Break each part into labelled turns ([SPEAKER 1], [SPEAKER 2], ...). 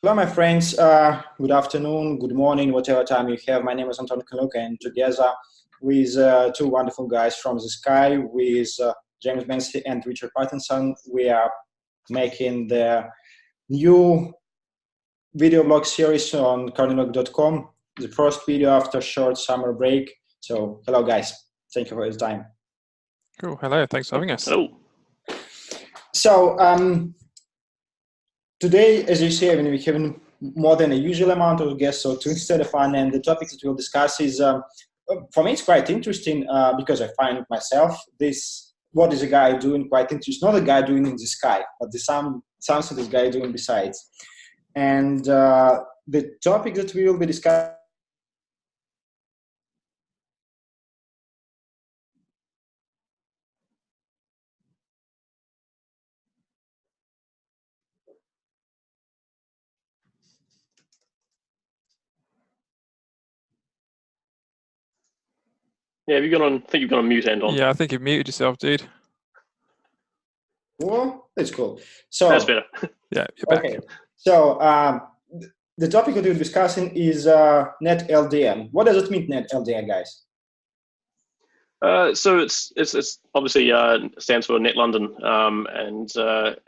[SPEAKER 1] Hello, my friends. Good afternoon, good morning, whatever time you have. My name is Anton Kaluka, and together with two wonderful guys from the sky, with James Bensley and Richard Patterson, we are making the new video blog series on cardinalog.com, the first video after short summer break. So, hello, guys. Thank you for your time.
[SPEAKER 2] Cool. Hello. Thanks for having us.
[SPEAKER 3] Hello.
[SPEAKER 1] So, today, as you see, we have more than a usual amount of guests, so to instead of fun, and the topics that we'll discuss is, for me, it's quite interesting because I find myself what is a guy doing quite interesting. Not a guy doing in the sky, but something this guy doing besides. And the topic that we will be discussing.
[SPEAKER 3] Yeah, have you gone on? I think you've gone on mute, Anton.
[SPEAKER 2] Yeah, I think you've muted yourself, dude.
[SPEAKER 1] Well, that's cool. So
[SPEAKER 3] that's better.
[SPEAKER 2] Yeah, you're back.
[SPEAKER 1] Okay. So the topic that we're discussing is NetLdn. What does it mean, NetLdn, guys?
[SPEAKER 3] So it's obviously stands for NetLdn, and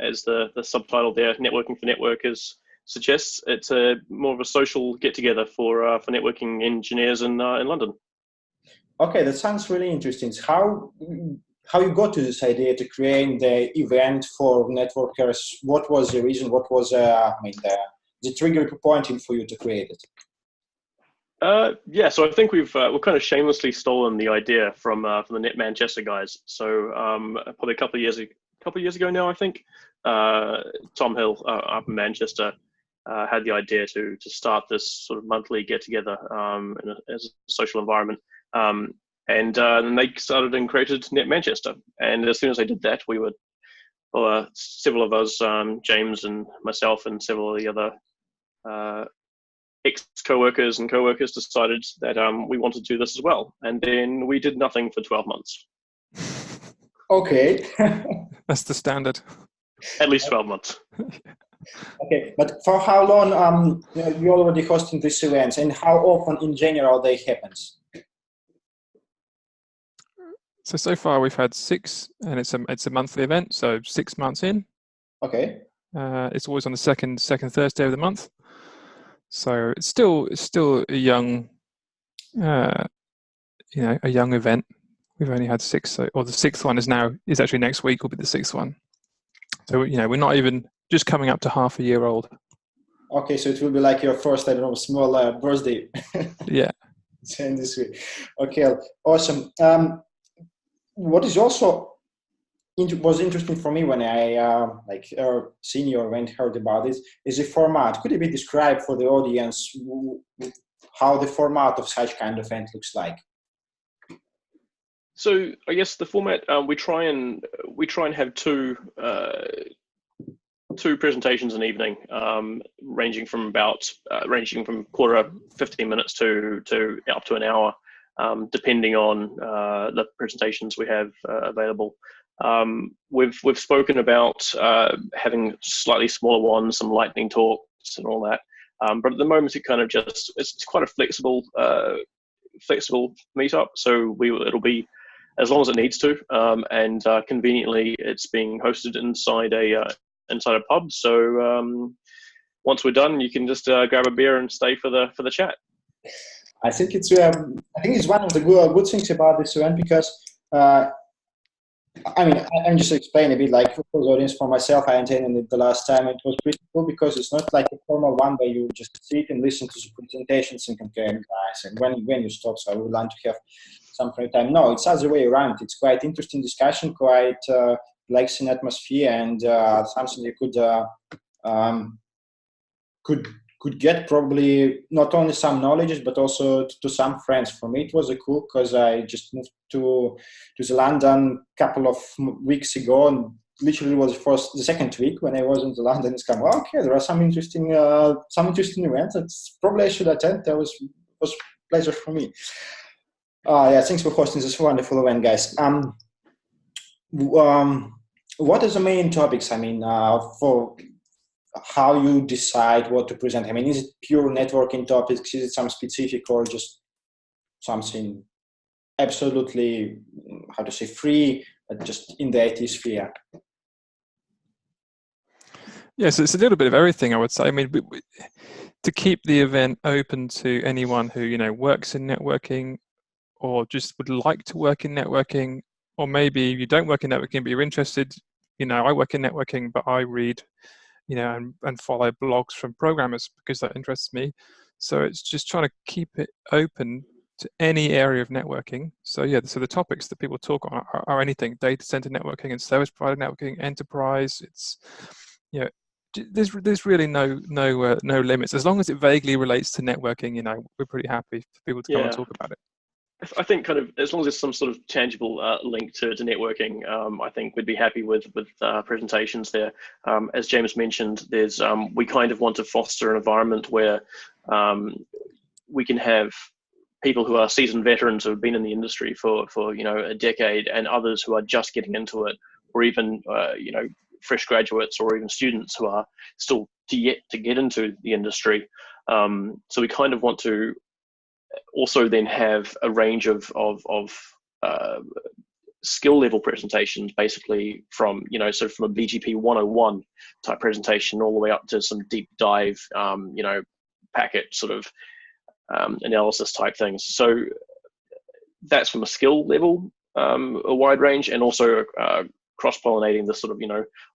[SPEAKER 3] as the subtitle there, networking for networkers suggests, it's more of a social get together for networking engineers in London.
[SPEAKER 1] Okay, that sounds really interesting. How you got to this idea to create the event for networkers? What was the reason? What was the trigger pointing for you to create it?
[SPEAKER 3] Yeah, so I think we've kind of shamelessly stolen the idea from the Net Manchester guys. So probably a couple of years ago now, I think Tom Hill up in Manchester had the idea to start this sort of monthly get together as a social environment. And then they started and created Net Manchester. And as soon as they did that, we were several of us, James and myself and several of the other ex-co-workers and co-workers decided that we wanted to do this as well. And then we did nothing for 12 months.
[SPEAKER 1] Okay.
[SPEAKER 2] That's the standard.
[SPEAKER 3] At least 12 months.
[SPEAKER 1] Okay, but for how long you're already hosting these events, and how often in general they happens?
[SPEAKER 2] So far we've had 6, and it's a monthly event, so 6 months in.
[SPEAKER 1] Okay.
[SPEAKER 2] It's always on the second Thursday of the month. So it's still a young, a young event. We've only had 6, or the 6th one is actually next week. Will be the 6th one. So we're not even just coming up to half a year old.
[SPEAKER 1] Okay, so it will be like your first, I don't know, small birthday.
[SPEAKER 2] Yeah.
[SPEAKER 1] In this way. Okay, awesome. What is also was interesting for me when I seen your event, heard about it, is the format. Could it be described for the audience how the format of such kind of event looks like?
[SPEAKER 3] So I guess the format we try and have two presentations an evening, ranging from quarter 15 minutes to up to an hour, depending on the presentations we have available. We've spoken about having slightly smaller ones, some lightning talks and all that, but at the moment it kind of it's quite a flexible meetup. So it'll be as long as it needs to, and conveniently it's being hosted inside a pub. So once we're done, you can just grab a beer and stay for the chat.
[SPEAKER 1] I think it's one of the good things about this event, because I'm just explaining a bit, like for the audience, for myself, I attended it the last time. It was pretty cool because it's not like a formal one where you just sit and listen to the presentations and compare guys, and when you stop, so I would like to have some free time. No, it's the other way around. It's quite interesting discussion, quite relaxing atmosphere, and something you could get probably not only some knowledge, but also to some friends. For me, it was cool because I just moved to the London a couple of weeks ago, and literally was the second week when I was in the London. It's come, okay, there are some interesting events. It's probably I should attend. That was a pleasure for me. Yeah, thanks for hosting this wonderful event, guys. What are the main topics? how you decide what to present? I mean, is it pure networking topics? Is it some specific, or just something absolutely, how to say, free, but just in the IT sphere?
[SPEAKER 2] Yes, it's a little bit of everything, I would say. I mean, to keep the event open to anyone who, works in networking, or just would like to work in networking, or maybe you don't work in networking, but you're interested. I work in networking, but I read, and follow blogs from programmers because that interests me. So it's just trying to keep it open to any area of networking. So so the topics that people talk on are anything: data center networking and service provider networking, enterprise. It's, there's really no limits, as long as it vaguely relates to networking. We're pretty happy for people to come and talk about it.
[SPEAKER 3] I think kind of as long as there's some sort of tangible link to networking, I think we'd be happy with presentations there. As James mentioned, there's we kind of want to foster an environment where we can have people who are seasoned veterans who have been in the industry for a decade, and others who are just getting into it, or even fresh graduates, or even students who are still yet to get into the industry. So we kind of want to also then have a range of skill level presentations, basically from so from a BGP 101 type presentation all the way up to some deep dive packet sort of analysis type things. So that's from a skill level, a wide range, and also cross-pollinating the sort of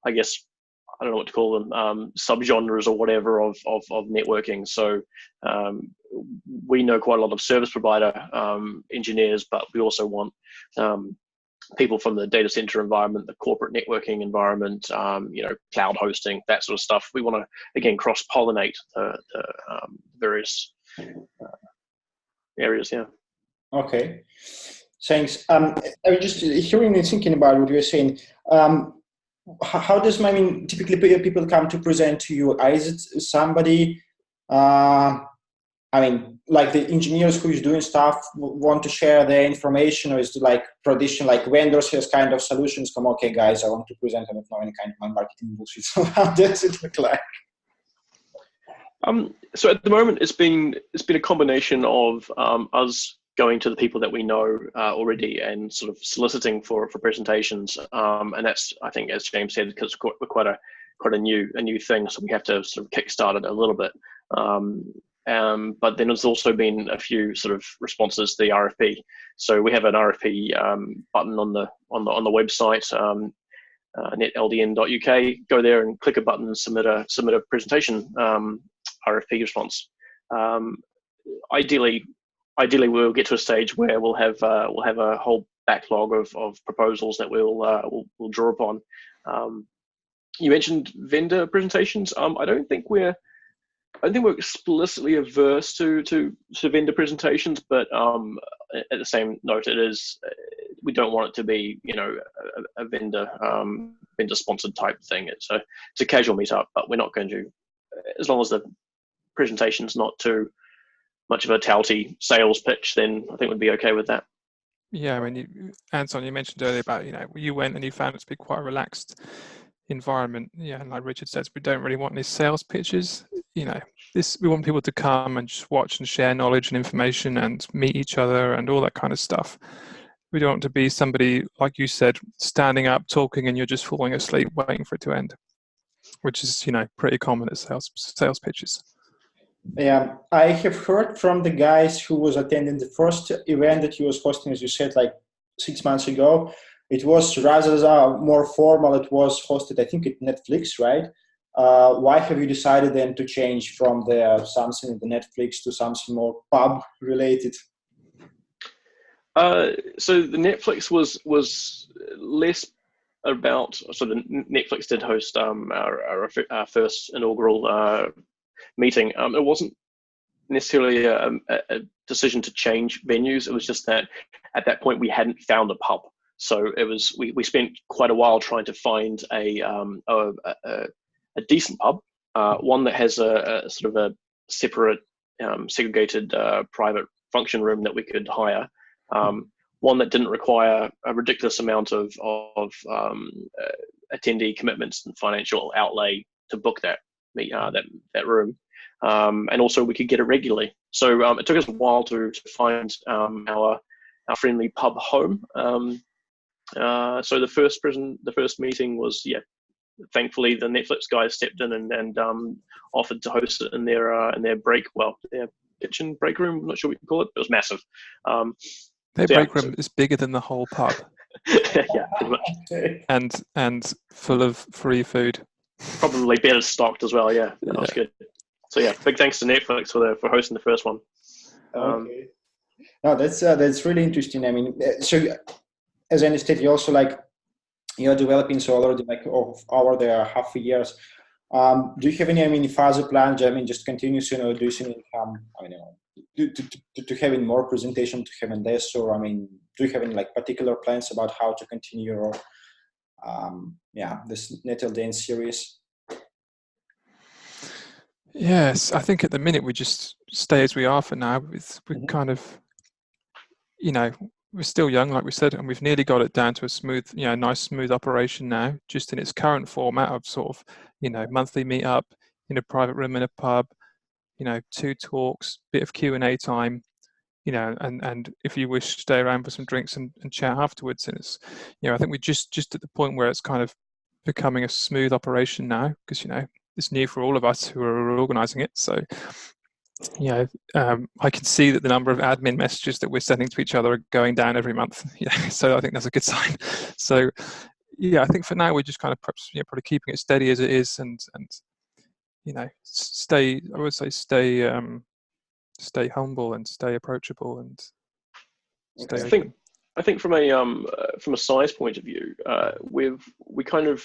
[SPEAKER 3] I guess, I don't know what to call them, subgenres or whatever of networking. So we know quite a lot of service provider engineers, but we also want people from the data center environment, the corporate networking environment, cloud hosting, that sort of stuff. We want to, again, cross-pollinate the various areas. Yeah.
[SPEAKER 1] Okay. Thanks. I was just hearing and thinking about what you were saying. How does, typically people come to present to you? Is it somebody, like the engineers who is doing stuff want to share their information, or is it like traditional, like vendors has kind of solutions come, okay guys, I want to present, I don't know any kind of my marketing bullshit. So how does it look like?
[SPEAKER 3] So at the moment, it's been a combination of us going to the people that we know already and sort of soliciting for presentations, and that's, I think, as James said, because we're quite a new thing, so we have to sort of kickstart it a little bit. But then there's also been a few sort of responses to the RFP. So we have an RFP button on the website, NetLdn.uk. Go there and click a button and submit a presentation RFP response. Ideally, we'll get to a stage where we'll have a whole backlog of proposals that we'll draw upon. You mentioned vendor presentations. I don't think we're explicitly averse to vendor presentations, but at the same note, we don't want it to be a vendor sponsored type thing. It's a casual meetup, but we're not going to, as long as the presentation's not too much of a touty sales pitch, then I think we'd be okay with that.
[SPEAKER 2] Yeah, Anton, you mentioned earlier about you went and you found it to be quite a relaxed environment. Yeah, and like Richard says, we don't really want any sales pitches. We want people to come and just watch and share knowledge and information and meet each other and all that kind of stuff. We don't want to be somebody, like you said, standing up talking and you're just falling asleep waiting for it to end, which is pretty common at sales pitches.
[SPEAKER 1] Yeah, I have heard from the guys who was attending the first event that he was hosting, as you said, like 6 months ago. It was rather more formal. It was hosted, I think, at Netflix, right? Why have you decided then to change from something at the Netflix to something more pub related?
[SPEAKER 3] So the Netflix was less about sort of, Netflix did host our first inaugural meeting. It wasn't necessarily a decision to change venues. It was just that at that point we hadn't found a pub. So it was we spent quite a while trying to find a decent pub, one that has a sort of a separate, segregated private function room that we could hire. One that didn't require a ridiculous amount of attendee commitments and financial outlay to book that. that room, and also we could get it regularly. So it took us a while to find our friendly pub home. So the first meeting was, thankfully the Netflix guys stepped in and offered to host it in their kitchen break room. I'm not sure what you can call it, but it was massive.
[SPEAKER 2] Their break room is bigger than the whole pub.
[SPEAKER 3] Yeah, pretty
[SPEAKER 2] much. And full of free food.
[SPEAKER 3] Probably better stocked as well. Yeah, that was good. So yeah, big thanks to Netflix for hosting the first one.
[SPEAKER 1] Okay. No, that's really interesting. I mean, so as I understand, you also you're developing so already over the half a years. Do you have any further plans? Just continue, do you see to having more presentation, to having this, or do you have any particular plans about how to continue your this NetLdn series?
[SPEAKER 2] Yes, I think at the minute we just stay as we are for now. We're kind of, we're still young, like we said, and we've nearly got it down to a smooth, nice smooth operation now, just in its current format of sort of, monthly meetup in a private room in a pub, 2 talks, bit of Q&A time, and if you wish, stay around for some drinks and chat afterwards. And it's, I think we're just at the point where it's kind of becoming a smooth operation now, because, it's new for all of us who are organising it. So, I can see that the number of admin messages that we're sending to each other are going down every month. So I think that's a good sign. So, I think for now we're just kind of perhaps, probably keeping it steady as it is, and stay. I would say stay humble and stay approachable and stay open.
[SPEAKER 3] I think from a size point of view, we kind of,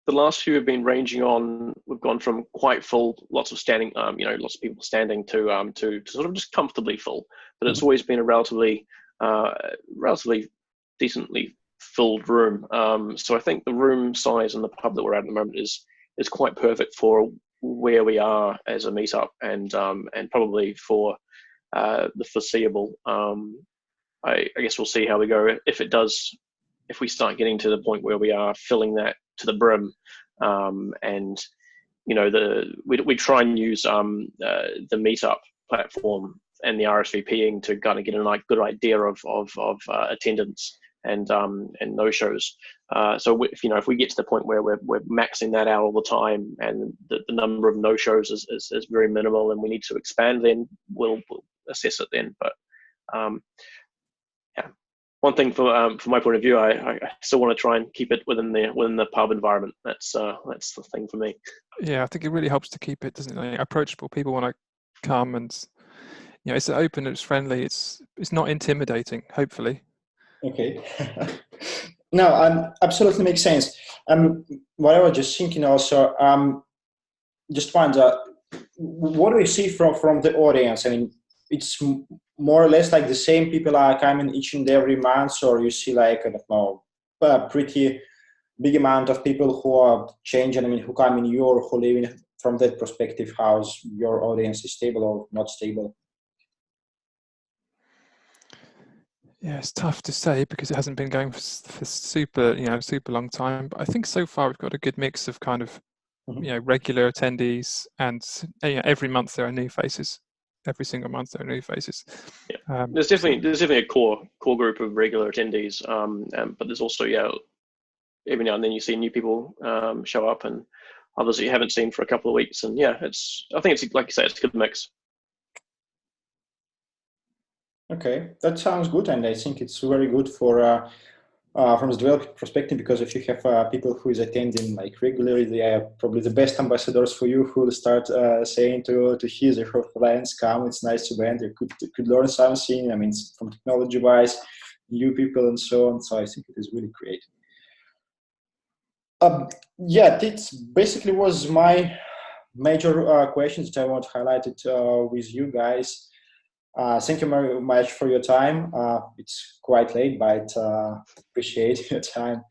[SPEAKER 3] the last few have been ranging on. We've gone from quite full, lots of standing, lots of people standing, to sort of just comfortably full. But it's always been a relatively decently filled room. So I think the room size in the pub that we're at the moment is quite perfect for where we are as a meetup, and probably for the foreseeable. I guess we'll see how we go. If we start getting to the point where we are filling that to the brim, and we try and use the meetup platform and the RSVPing to kind of get a good idea of attendance and no shows. So if we get to the point where we're maxing that out all the time, and the number of no shows is very minimal, and we need to expand, then we'll assess it then. But one thing from my point of view, I still want to try and keep it within the pub environment. That's the thing for me.
[SPEAKER 2] Yeah, I think it really helps to keep it, doesn't it? Approachable. People want to come, and it's open, it's friendly, it's not intimidating. Hopefully.
[SPEAKER 1] Okay. No, absolutely makes sense. What I was just thinking also, just wonder, what do you see from the audience? It's more or less the same people are coming each and every month, or you see I don't know, a pretty big amount of people who are changing, who come in you, or who live in, from that perspective, how's your audience is stable or not stable?
[SPEAKER 2] Yeah, it's tough to say because it hasn't been going for super long time. But I think so far we've got a good mix of kind of, regular attendees, and every month there are new faces. Every single month there are new faces.
[SPEAKER 3] Yeah. There's definitely a core group of regular attendees, but there's also every now and then you see new people show up, and others that you haven't seen for a couple of weeks. And I think it's, like you say, it's a good mix.
[SPEAKER 1] Okay, that sounds good, and I think it's very good for from the developer perspective, because if you have people who is attending regularly, they are probably the best ambassadors for you, who will start saying to his or her clients, "Come, it's nice event. You could learn something. From technology-wise, new people and so on." So I think it is really great. That basically was my major questions that I want to highlight it with you guys. Thank you very much for your time. It's quite late, but appreciate your time.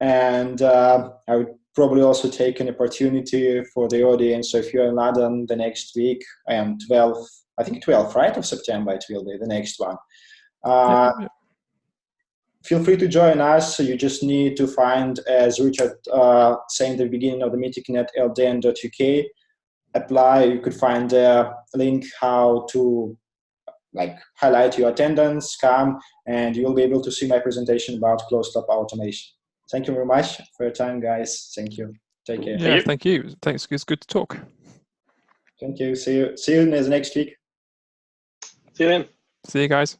[SPEAKER 1] And I would probably also take an opportunity for the audience. So if you're in London the next week, I am 12th, right, of September, it will be the next one. Feel free to join us. So you just need to find, as Richard said in the beginning of the meeting, NetLdn.uk. apply. You could find a link how to highlight your attendance, come, and you'll be able to see my presentation about closed-loop automation. Thank you very much for your time, guys. Thank you. Take care.
[SPEAKER 2] Yeah, thank you. Thanks. It's good to talk.
[SPEAKER 1] Thank you. See you next week.
[SPEAKER 3] See you then.
[SPEAKER 2] See you guys.